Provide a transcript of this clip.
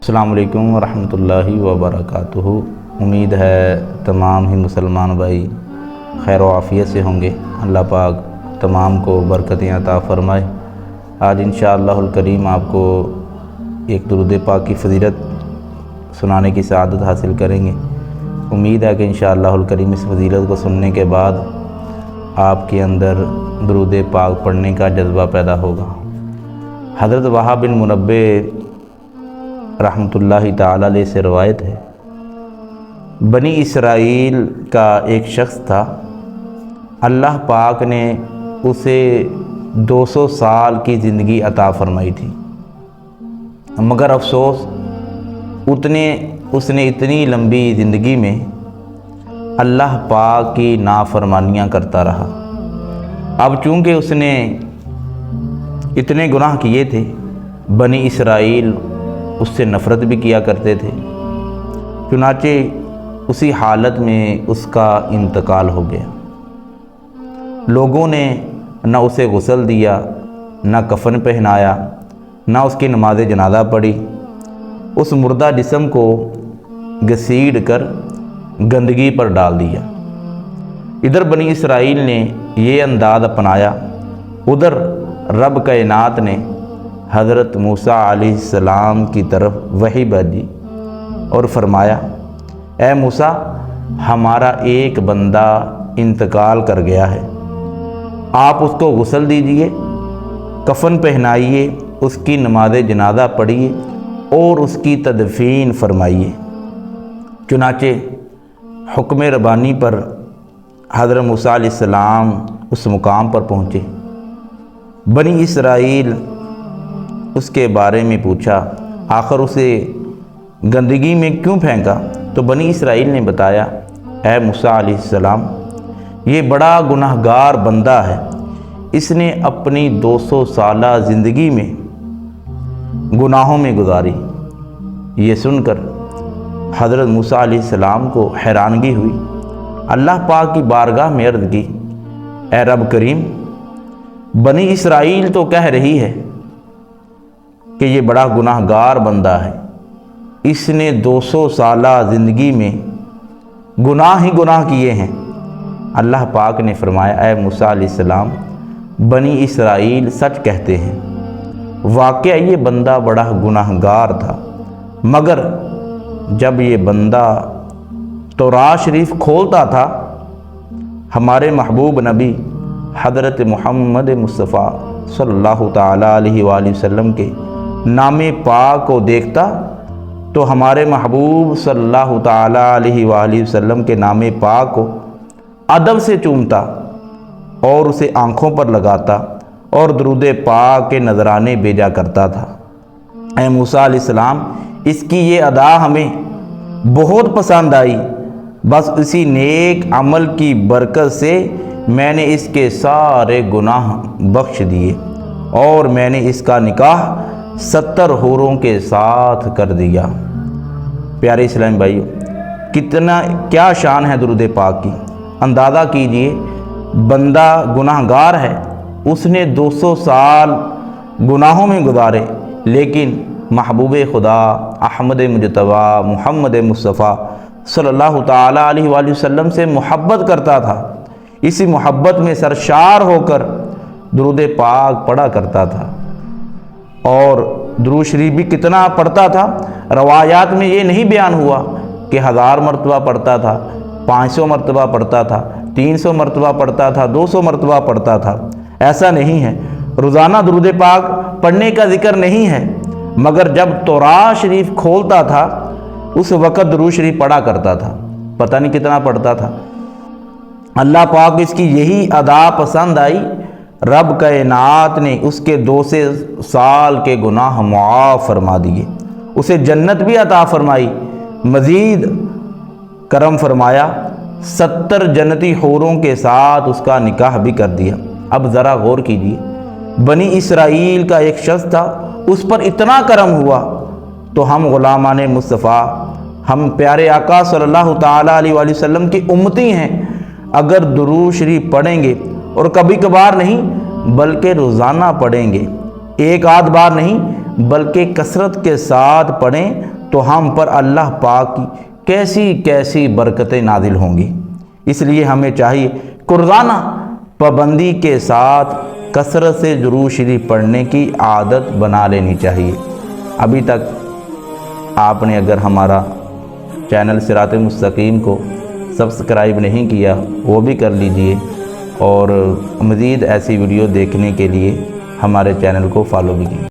السلام علیکم ورحمۃ اللہ وبرکاتہ۔ امید ہے تمام ہی مسلمان بھائی خیر و عافیت سے ہوں گے۔ اللہ پاک تمام کو برکتیں عطا فرمائے۔ آج انشاءاللہ الکریم آپ کو ایک درود پاک کی فضیلت سنانے کی سعادت حاصل کریں گے۔ امید ہے کہ انشاءاللہ الکریم اس فضیلت کو سننے کے بعد آپ کے اندر درود پاک پڑھنے کا جذبہ پیدا ہوگا۔ حضرت وہاب بن منبہ رحمۃ اللہ تعالی علیہ سے روایت ہے، بنی اسرائیل کا ایک شخص تھا، اللہ پاک نے اسے 200 سال کی زندگی عطا فرمائی تھی، مگر افسوس اس نے اتنی لمبی زندگی میں اللہ پاک کی نافرمانیاں کرتا رہا۔ اب چونکہ اس نے اتنے گناہ کیے تھے، بنی اسرائیل اس سے نفرت بھی کیا کرتے تھے، چنانچہ اسی حالت میں اس کا انتقال ہو گیا۔ لوگوں نے نہ اسے غسل دیا، نہ کفن پہنایا، نہ اس کی نماز جنازہ پڑھی، اس مردہ جسم کو گھسیٹ کر گندگی پر ڈال دیا۔ ادھر بنی اسرائیل نے یہ انداز اپنایا، ادھر رب کائنات نے حضرت موسیٰ علیہ السلام کی طرف وحی بھیجی اور فرمایا، اے موسیٰ، ہمارا ایک بندہ انتقال کر گیا ہے، آپ اس کو غسل دیجئے، کفن پہنائیے، اس کی نماز جنازہ پڑھیے اور اس کی تدفین فرمائیے۔ چنانچہ حکم ربانی پر حضرت موسیٰ علیہ السلام اس مقام پر پہنچے۔ بنی اسرائیل اس کے بارے میں پوچھا، آخر اسے گندگی میں کیوں پھینکا؟ تو بنی اسرائیل نے بتایا، اے موسیٰ علیہ السلام، یہ بڑا گناہگار بندہ ہے، اس نے اپنی 200 سالہ زندگی میں گناہوں میں گزاری۔ یہ سن کر حضرت موسیٰ علیہ السلام کو حیرانگی ہوئی، اللہ پاک کی بارگاہ میں عرض کی، اے رب کریم، بنی اسرائیل تو کہہ رہی ہے کہ یہ بڑا گناہگار بندہ ہے، اس نے 200 سالہ زندگی میں گناہ ہی گناہ کیے ہیں۔ اللہ پاک نے فرمایا، اے موسیٰ علیہ السلام، بنی اسرائیل سچ کہتے ہیں، واقعہ یہ بندہ بڑا گناہگار تھا، مگر جب یہ بندہ تورات شریف کھولتا تھا، ہمارے محبوب نبی حضرت محمد مصطفیٰ صلی اللہ تعالیٰ علیہ وآلہ وسلم کے نام پاک کو دیکھتا تو ہمارے محبوب صلی اللہ تعالیٰ علیہ وآلہ وسلم کے نام پاک کو ادب سے چومتا اور اسے آنکھوں پر لگاتا اور درود پاک کے نذرانے بھیجا کرتا تھا۔ اے موسیٰ علیہ السلام، اس کی یہ ادا ہمیں بہت پسند آئی، بس اسی نیک عمل کی برکت سے میں نے اس کے سارے گناہ بخش دیے اور میں نے اس کا نکاح 70 حوروں کے ساتھ کر دیا۔ پیارے اسلام بھائیو، کیا شان ہے درود پاک کی! اندازہ کیجئے، بندہ گناہگار ہے، اس نے 200 سال گناہوں میں گزارے، لیکن محبوب خدا احمد مجتبیٰ محمد مصطفیٰ صلی اللہ تعالیٰ علیہ وآلہ وسلم سے محبت کرتا تھا، اسی محبت میں سرشار ہو کر درود پاک پڑھا کرتا تھا، اور درود شریف بھی کتنا پڑھتا تھا۔ روایات میں یہ نہیں بیان ہوا کہ 1000 مرتبہ پڑھتا تھا، 500 مرتبہ پڑھتا تھا، 300 مرتبہ پڑھتا تھا، 200 مرتبہ پڑھتا تھا، ایسا نہیں ہے۔ روزانہ درود پاک پڑھنے کا ذکر نہیں ہے، مگر جب تورات شریف کھولتا تھا اس وقت درود شریف پڑھا کرتا تھا، پتہ نہیں کتنا پڑھتا تھا۔ اللہ پاک اس کی یہی ادا پسند آئی، رب کائنات نے اس کے 200 سال کے گناہ معاف فرما دیے، اسے جنت بھی عطا فرمائی، مزید کرم فرمایا، 70 جنتی حوروں کے ساتھ اس کا نکاح بھی کر دیا۔ اب ذرا غور کیجیے، بنی اسرائیل کا ایک شخص تھا، اس پر اتنا کرم ہوا، تو ہم غلامان مصطفیٰ، ہم پیارے آقا صلی اللہ تعالیٰ علیہ وآلہ وسلم کی امتی ہیں، اگر درود شریف پڑھیں گے اور کبھی کبھار نہیں بلکہ روزانہ پڑھیں گے، ایک آدھ بار نہیں بلکہ کثرت کے ساتھ پڑھیں تو ہم پر اللہ پاک کی کیسی کیسی برکتیں نازل ہوں گی۔ اس لیے ہمیں چاہیے روزانہ پابندی کے ساتھ کثرت سے درود شریف پڑھنے کی عادت بنا لینی چاہیے۔ ابھی تک آپ نے اگر ہمارا چینل صراط مستقیم کو سبسکرائب نہیں کیا وہ بھی کر لیجئے، اور مزید ایسی ویڈیو دیکھنے کے لیے ہمارے چینل کو فالو بھی کیجیے۔